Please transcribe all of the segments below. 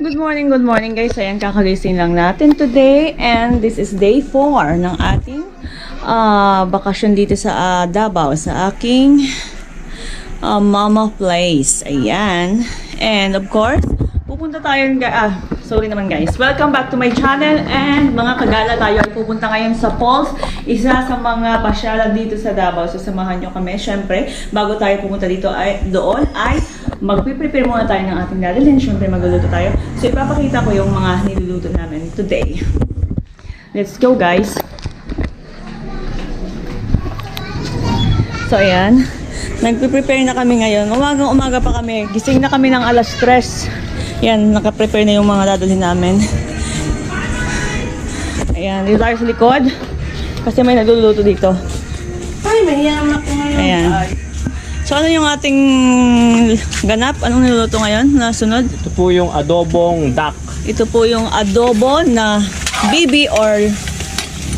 Good morning guys. Ayan, kakagising lang natin today and this is day 4 ng ating bakasyon dito sa Davao sa aking mama place. Ayan. And of course, pupunta tayo sorry naman guys. Welcome back to my channel and mga kagala, tayo ay pupunta ngayon sa falls. Isa sa mga pasyalan dito sa Davao. So samahan nyo kami. Syempre, bago tayo pumunta dito doon ay magpiprepare muna tayo ng ating dadalhin. Syempre, magluluto tayo. So, ipapakita ko yung mga niluluto namin today. Let's go, guys. So, ayan. Nagpiprepare na kami ngayon. Umaga pa kami. Gising na kami ng alas 3. Ayan, nakaprepare na yung mga dadalhin namin. Ayan, dito tayo sa likod. Kasi may nagluluto dito. Ay, mahiyaman ako ngayon. Ayan. So ano yung ating ganap? Anong niluluto ngayon na sunod? Ito po yung adobong duck. Ito po yung adobo na bibi or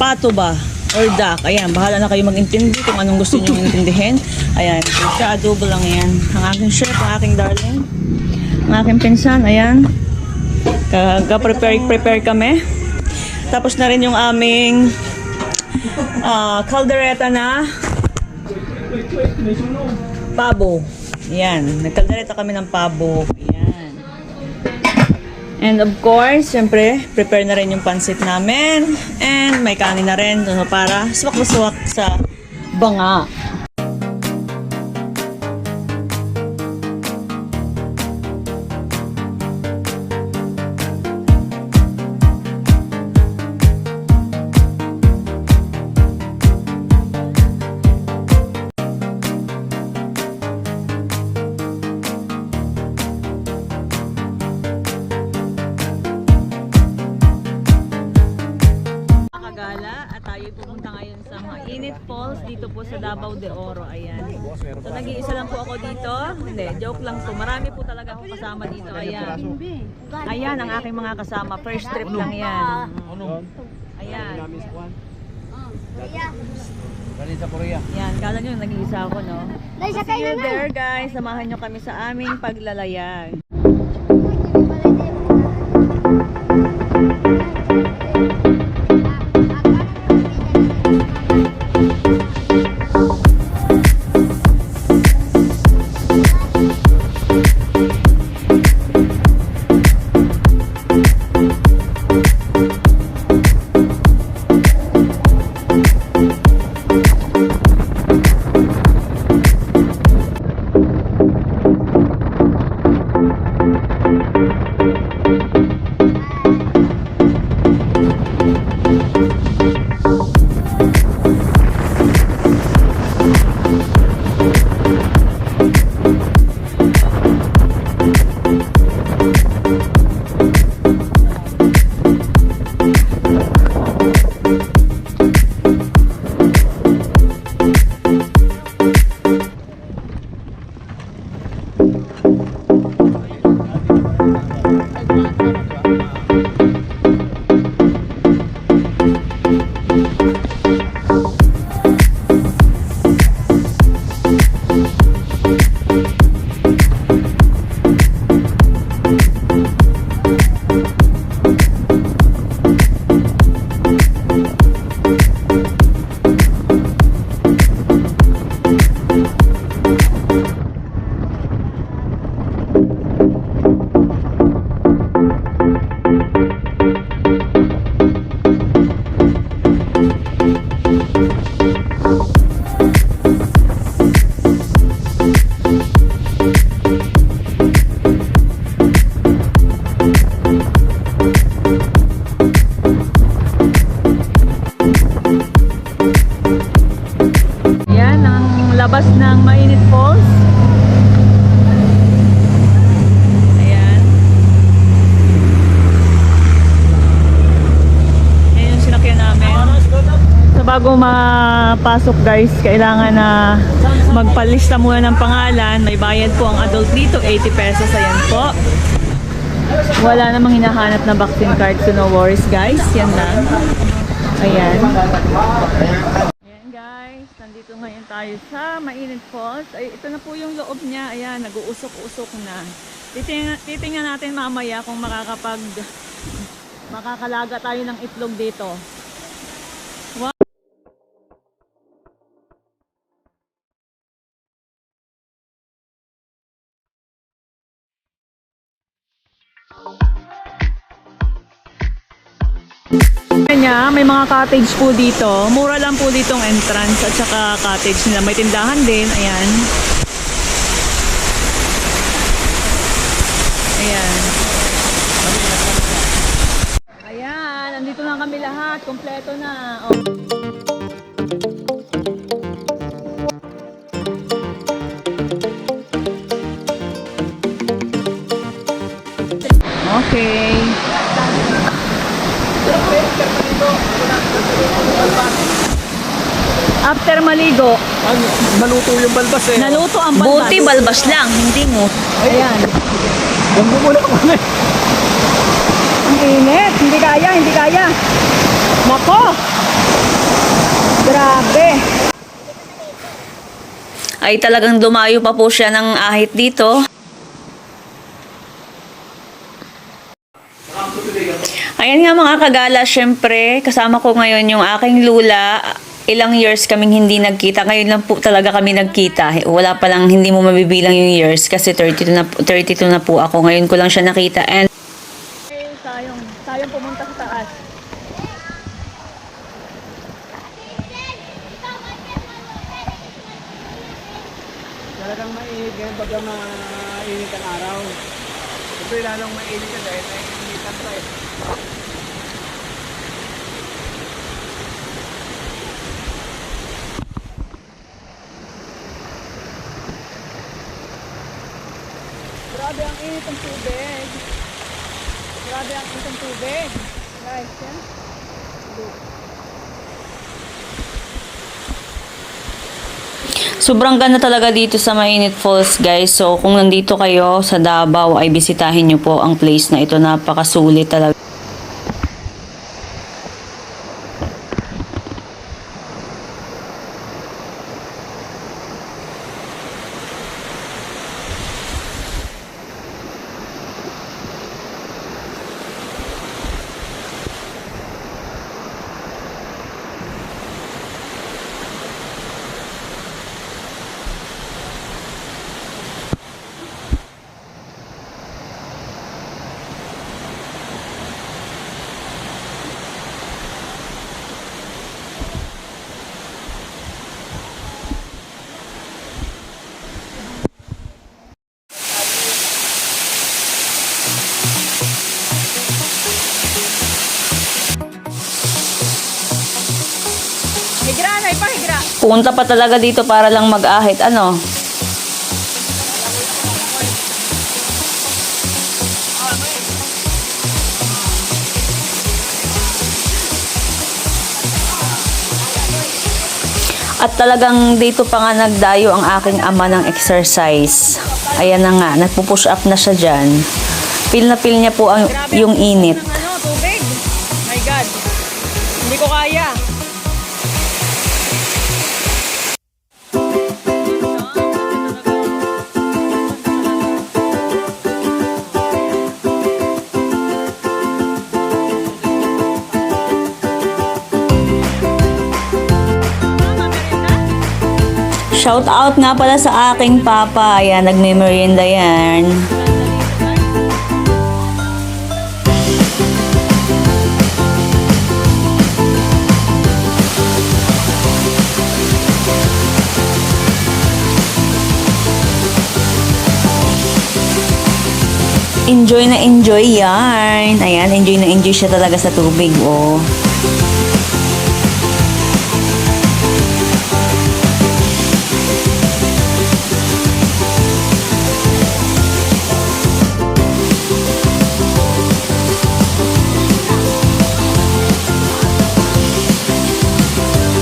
pato ba? Or duck. Ayan, bahala na kayo mag-intindi kung anong gusto nyo intindihin. Ayan, so siya adobo lang yan. Ang aking chef, ang aking darling. Ang aking pinsan, ayan. Prepare kami. Tapos na rin yung aming caldereta na pabo. Yan. Nagkaldereta kami ng pabo. Yan. And of course, syempre, prepare na rin yung pansit namin. And may kanin na rin para swak na swak sa banga. At tayo pupunta ngayon sa Mainit Falls dito po sa Davao de Oro. Ayan. So nag-iisa lang po ako dito. Hindi, joke lang po. Marami po talaga akong kasama dito. Ayan. Ayan ang aking mga kasama. First trip lang yan. Ayan. Ayan, kala nyo nag-iisa ako, no? See you there, guys. Samahan nyo kami sa aming paglalayag. Labas ng Mainit Falls. Ayan. Ayan yung sinakyan namin. So bago mapasok guys, kailangan na magpalista muna ng pangalan. May bayad po ang adult dito, 80 pesos. Ayan po. Wala namang hinahanap na vaccine card, so no worries guys. Yan lang. Ayan. Ayan guys, nandito ngayon tayo sa Mainit Falls. Ay, ito na po yung loob niya. Ayan, nag-uusok-usok na. Titingnan natin mamaya kung makakalaga tayo ng itlog dito. Wow. Kanya, may mga cottage po dito. Mura lang po dito ang entrance at saka cottage nila. May tindahan din. Ayan. Ayan. Ayan. Nandito na kami lahat. Kompleto na. Oh. Okay. After maligo, Maluto yung balbas eh. naluto ang balbas. Buti balbas lang, hindi mo. Ayan. Gambo mo na kami. Ang init. Hindi kaya, hindi kaya. Nako! Grabe. Ay talagang dumayo pa po siya ng ahit dito. Ayan nga mga kagala, syempre, kasama ko ngayon yung aking lula. Ilang years kaming hindi nagkita. Ngayon lang po talaga kami nagkita. Wala pa lang, hindi mo mabibilang yung years kasi 32 na po ako. Ngayon ko lang siya nakita. And Sayang pumunta sa taas. Talagang mainit ngayon pagka mainit ang araw. Ito lalong mainit ka dahil nainitan pa eh. Grabe ang init ng tubig. Grabe ang init ng tubig. Guys, yan. sobrang ganda talaga dito sa Mainit Falls, guys. So, kung nandito kayo sa Davao, ay bisitahin nyo po ang place na ito. Napakasulit talaga. Higra, nay pa, higra. Pumunta pa talaga dito para lang mag-ahit. Ano? At talagang dito pa nga nagdayo ang aking ama ng exercise. Ayan na nga, nagpo-push up na siya dyan. Feel na feel niya po yung init. Ano, tubig. My God. Hindi ko kaya. Shout out nga pala sa aking papa. Ayan, nagme-merienda yan. Enjoy na enjoy yan. Ayan, enjoy na enjoy siya talaga sa tubig, oh.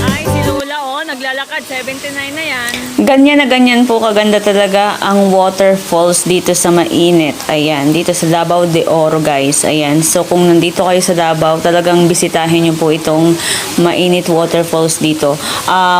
Ay, si Lula, oh, naglalakad. 79 na yan. Ganyan na ganyan po kaganda talaga ang waterfalls dito sa mainit. Ayan, dito sa Davao de Oro guys. Ayan, so kung nandito kayo sa Davao, talagang bisitahin nyo po itong mainit waterfalls dito.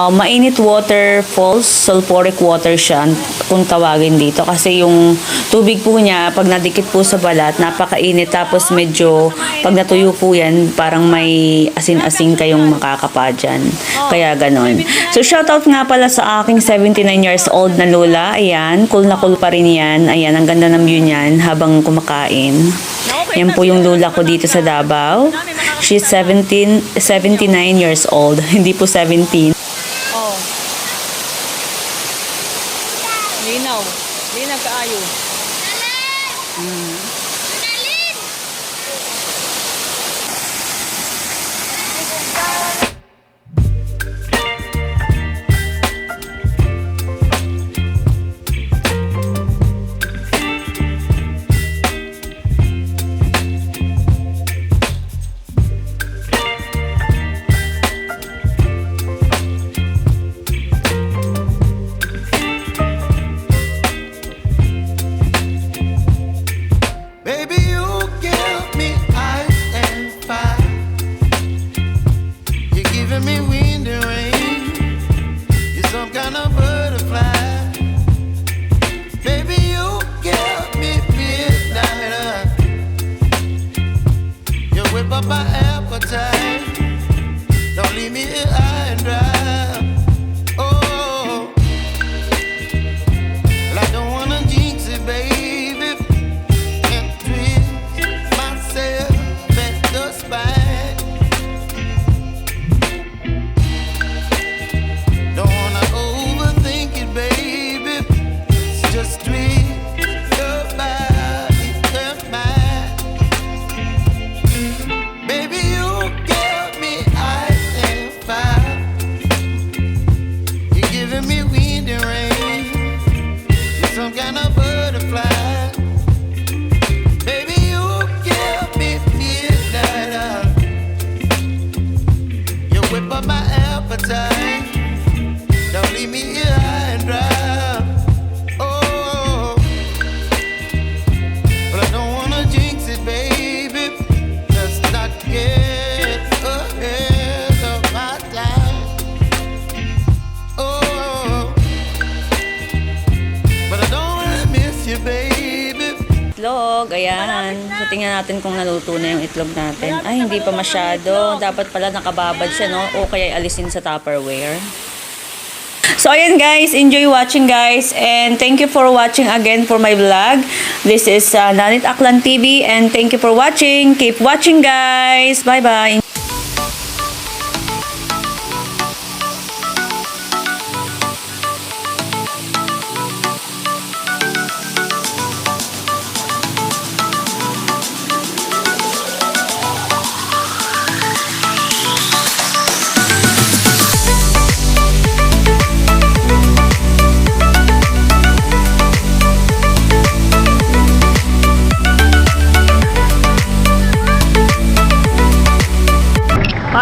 Mainit waterfalls, sulfuric water siya kung tawagin dito. Kasi yung tubig po niya, pag nadikit po sa balat, napakainit. Tapos medyo, pag natuyo po yan, parang may asin-asin kayong makakapa dyan. Kaya ganon. So shoutout nga pala sa aking 79 years old na lola. Ayan, cool na cool pa rin yan. Ayan, ang ganda ng view niyan habang kumakain. Yan po yung lola ko dito sa Davao. She's 79 years old. Hindi po 17. Oh. Linaw. Linaw kaayo. Baby, you give me ice and fire. You're giving me wind and rain. You're some kind of butterfly. Baby, you give me midnight. You whip up my appetite. Don't leave me here high and dry. Oh, well, I don't wanna jinx it, baby. Don't leave me here high and dry. Oh, but I don't wanna jinx it, baby. Let's not get ahead of my time. Oh, but I don't wanna miss you, baby. Itlog, ayan. So, tingnan natin kung naluto na yung itlog natin. Ay, hindi pa masyado. Dapat pala nakababad siya, no? O kaya alisin sa Tupperware. So, ayan guys. Enjoy watching, guys. And thank you for watching again for my vlog. This is Nanit Aklan TV. And thank you for watching. Keep watching, guys. Bye-bye.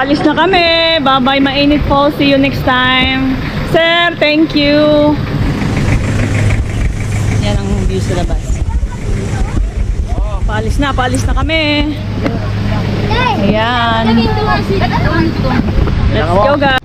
Alis na kami. Bye-bye, Mainit Falls. See you next time. Sir, thank you. Yan ang view sa labas. Paalis na kami. Ayan. Let's go, guys.